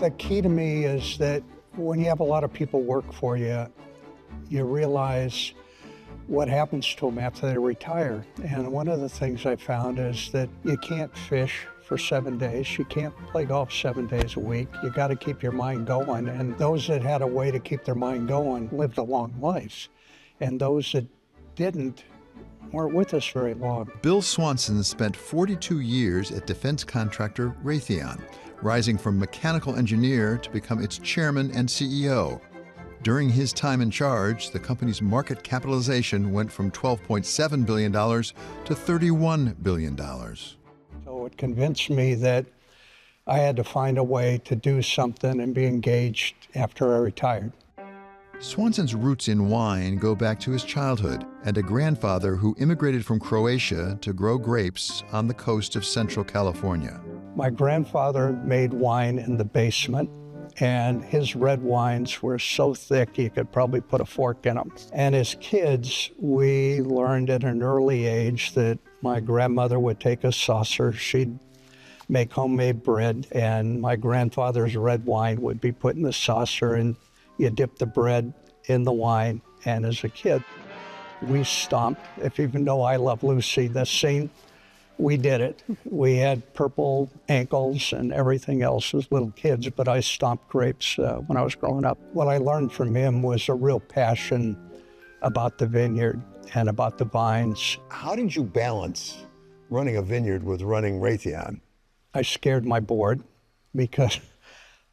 The key to me is that when you have a lot of people work for you, you realize what happens to them after they retire. And one of the things I found is that you can't fish for 7 days. You can't play golf 7 days a week. You got to keep your mind going. And those that had a way to keep their mind going lived a long life. And those that didn't weren't with us very long. Bill Swanson spent 42 years at defense contractor Raytheon, rising from mechanical engineer to become its chairman and CEO. During his time in charge, the company's market capitalization went from $12.7 billion to $31 billion. So it convinced me that I had to find a way to do something and be engaged after I retired. Swanson's roots in wine go back to his childhood and a grandfather who immigrated from Croatia to grow grapes on the coast of Central California. My grandfather made wine in the basement, and his red wines were so thick you could probably put a fork in them. And as kids, we learned at an early age that my grandmother would take a saucer, she'd make homemade bread, and my grandfather's red wine would be put in the saucer, and you dip the bread in the wine. And as a kid, we stomped. If even though I Love Lucy, the scene, we did it. We had purple ankles and everything else as little kids, but I stomped grapes when I was growing up. What I learned from him was a real passion about the vineyard and about the vines. How did you balance running a vineyard with running Raytheon? I scared my board because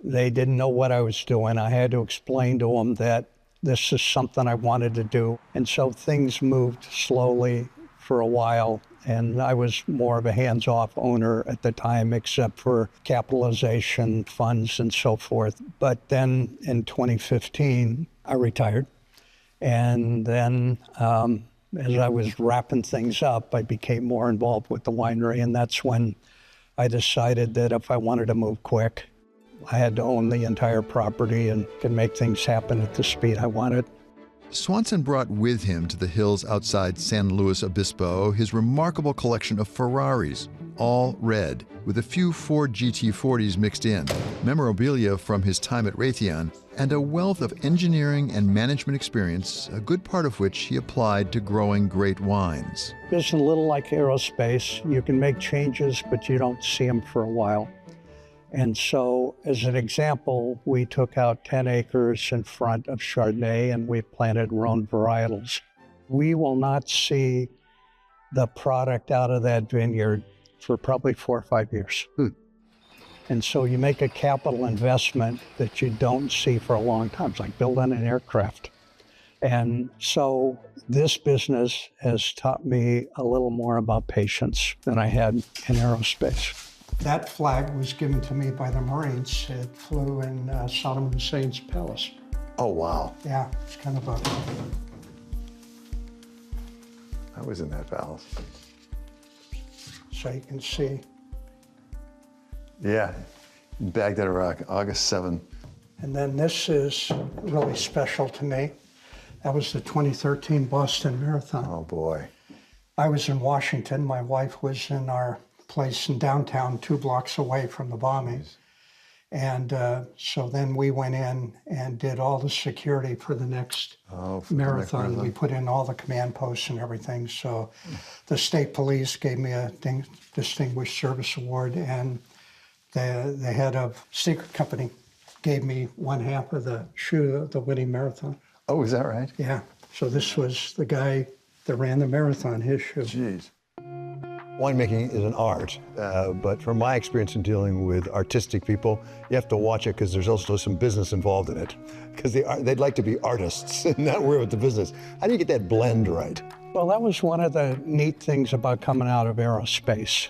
they didn't know what I was doing. I had to explain to them that this is something I wanted to do. And so things moved slowly for a while, and I was more of a hands-off owner at the time, except for capitalization, funds, and so forth. But then in 2015, I retired. And then as I was wrapping things up, I became more involved with the winery, and that's when I decided that if I wanted to move quick, I had to own the entire property and could make things happen at the speed I wanted. Swanson brought with him to the hills outside San Luis Obispo his remarkable collection of Ferraris, all red, with a few Ford GT40s mixed in, memorabilia from his time at Raytheon, and a wealth of engineering and management experience, a good part of which he applied to growing great wines. It's a little like aerospace. You can make changes, but you don't see them for a while. And so, as an example, we took out 10 acres in front of Chardonnay and we planted our own varietals. We will not see the product out of that vineyard for probably 4 or 5 years. And so you make a capital investment that you don't see for a long time. It's like building an aircraft. And so this business has taught me a little more about patience than I had in aerospace. That flag was given to me by the Marines. It flew in Saddam Hussein's palace. Oh, wow. Yeah, it's kind of a... I was in that palace. So you can see. Yeah, Baghdad, Iraq, August 7. And then this is really special to me. That was the 2013 Boston Marathon. Oh, boy. I was in Washington. My wife was in our place in downtown 2 blocks away from the bombings. And so then we went in and did all the security for the next marathon. We put in all the command posts and everything. So the state police gave me a Distinguished Service Award, and the head of secret company gave me 1/2 of the shoe of the winning marathon. Oh, is that right? Yeah. So this was the guy that ran the marathon, his shoe. Jeez. Winemaking is an art, but from my experience in dealing with artistic people, you have to watch it because there's also some business involved in it. Because they'd like to be artists and not worry about the business. How do you get that blend right? Well, that was one of the neat things about coming out of aerospace.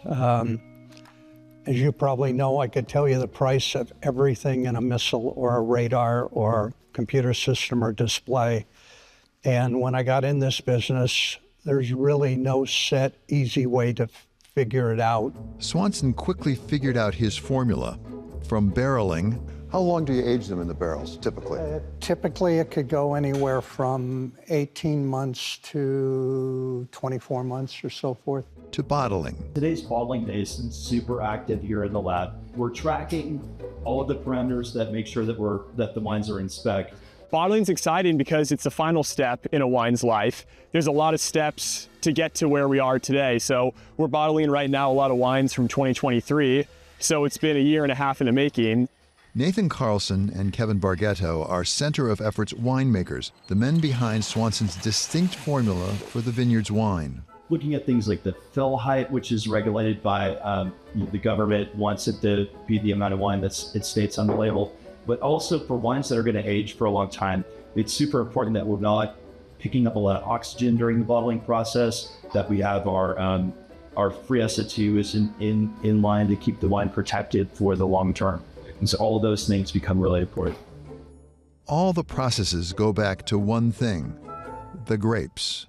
As you probably know, I could tell you the price of everything in a missile or a radar or computer system or display. And when I got in this business, there's really no set, easy way to figure it out. Swanson quickly figured out his formula. From barreling. How long do you age them in the barrels, typically? Typically, it could go anywhere from 18 months to 24 months or so forth. to bottling. Today's bottling day is super active here in the lab. We're tracking all of the parameters that make sure that the wines are in spec. Bottling's exciting because it's the final step in a wine's life. There's a lot of steps to get to where we are today. So we're bottling right now a lot of wines from 2023. So it's been a year and a half in the making. Nathan Carlson and Kevin Bargetto are Center of Efforts winemakers, the men behind Swanson's distinct formula for the vineyard's wine. Looking at things like the fill height, which is regulated by the government, wants it to be the amount of wine that it states on the label. But also for wines that are going to age for a long time, it's super important that we're not picking up a lot of oxygen during the bottling process, that we have our free SO2 is in line to keep the wine protected for the long term. And so all of those things become really important. All the processes go back to one thing, the grapes.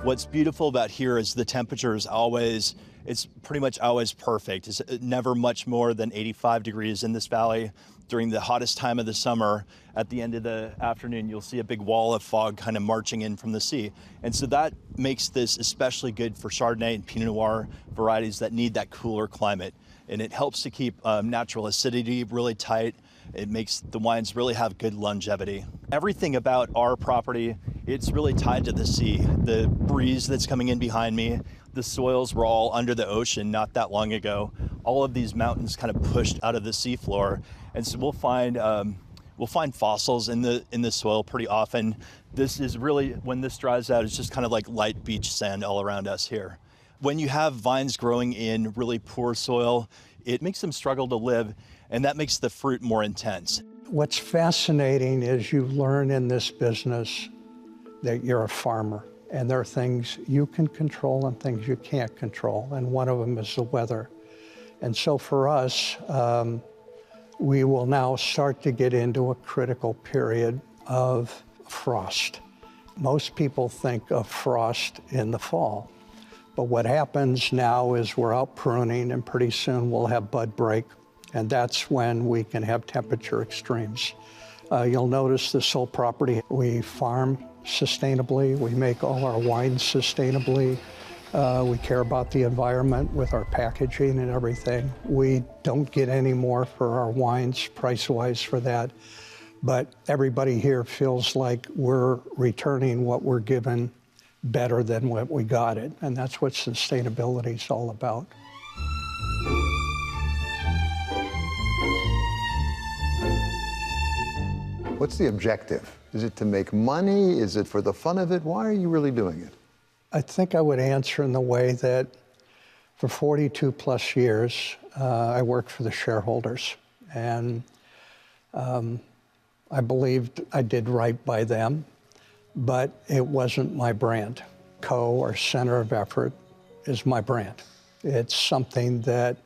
What's beautiful about here is the temperature is always, it's pretty much always perfect. It's never much more than 85 degrees in this valley. During the hottest time of the summer, at the end of the afternoon, you'll see a big wall of fog kind of marching in from the sea. And so that makes this especially good for Chardonnay and Pinot Noir varieties that need that cooler climate. And it helps to keep natural acidity really tight. It makes the wines really have good longevity. Everything about our property, it's really tied to the sea. The breeze that's coming in behind me, the soils were all under the ocean not that long ago. All of these mountains kind of pushed out of the seafloor. And so we'll find fossils in the soil pretty often. This is really, when this dries out, it's just kind of like light beach sand all around us here. When you have vines growing in really poor soil, it makes them struggle to live, and that makes the fruit more intense. What's fascinating is you learn in this business that you're a farmer, and there are things you can control and things you can't control, and one of them is the weather. And so for us, we will now start to get into a critical period of frost. Most people think of frost in the fall, but what happens now is we're out pruning, and pretty soon we'll have bud break, and that's when we can have temperature extremes. You'll notice this whole property, we farm sustainably, we make all our wines sustainably, we care about the environment with our packaging and everything. We don't get any more for our wines, price-wise for that, but everybody here feels like we're returning what we're given better than what we got it, and that's what sustainability is all about. What's the objective? Is it to make money? Is it for the fun of it? Why are you really doing it? I think I would answer in the way that for 42 plus years, I worked for the shareholders, and I believed I did right by them, but it wasn't my brand. Co, or Center of Effort, is my brand. It's something that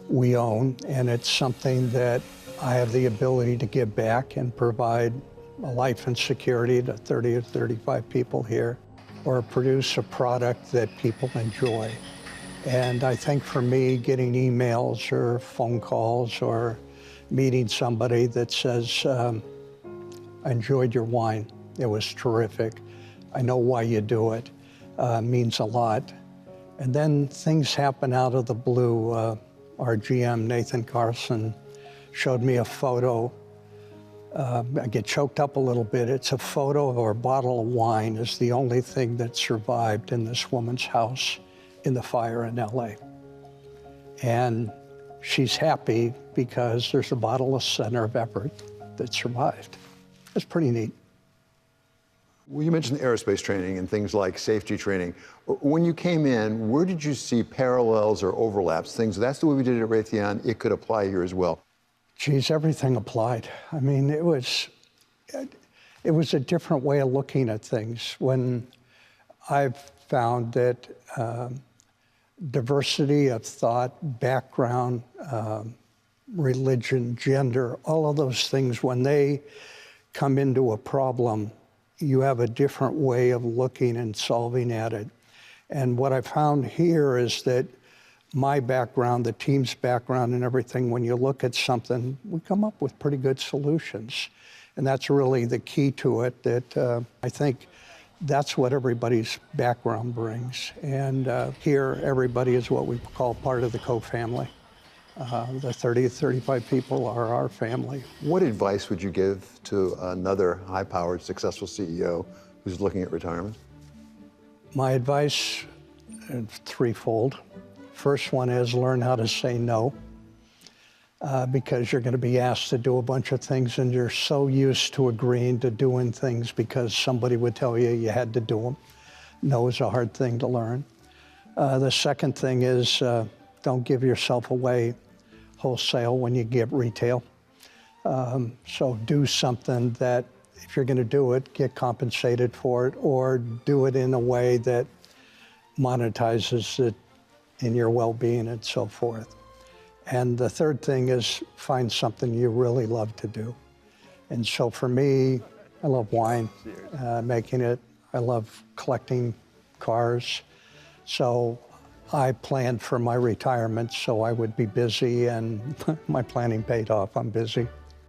we own, and it's something that I have the ability to give back and provide a life and security to 30 or 35 people here, or produce a product that people enjoy. And I think for me, getting emails or phone calls or meeting somebody that says, I enjoyed your wine, it was terrific, I know why you do it, means a lot. And then things happen out of the blue. Our GM, Nathan Carlson, showed me a photo. I get choked up a little bit. It's a photo of our bottle of wine is the only thing that survived in this woman's house in the fire in LA. And she's happy because there's a bottle of Center of Effort that survived. It's pretty neat. Well, you mentioned aerospace training and things like safety training. When you came in, where did you see parallels or overlaps? Things, that's the way we did it at Raytheon, it could apply here as well. Geez, everything applied. I mean, it was a different way of looking at things. When I've found that diversity of thought, background, religion, gender, all of those things, when they come into a problem, you have a different way of looking and solving at it. And what I found here is that my background, the team's background and everything, when you look at something, we come up with pretty good solutions. And that's really the key to it, that I think that's what everybody's background brings. And here, everybody is what we call part of the co-family. The 30, 35 people are our family. What advice would you give to another high-powered, successful CEO who's looking at retirement? My advice is threefold. First one is learn how to say no, because you're going to be asked to do a bunch of things and you're so used to agreeing to doing things because somebody would tell you you had to do them. No is a hard thing to learn. The second thing is don't give yourself away wholesale when you get retail. So do something that, if you're going to do it, get compensated for it, or do it in a way that monetizes it in your well-being and so forth. And the third thing is find something you really love to do. And so for me, I love wine, making it. I love collecting cars. So I planned for my retirement so I would be busy, and my planning paid off. I'm busy.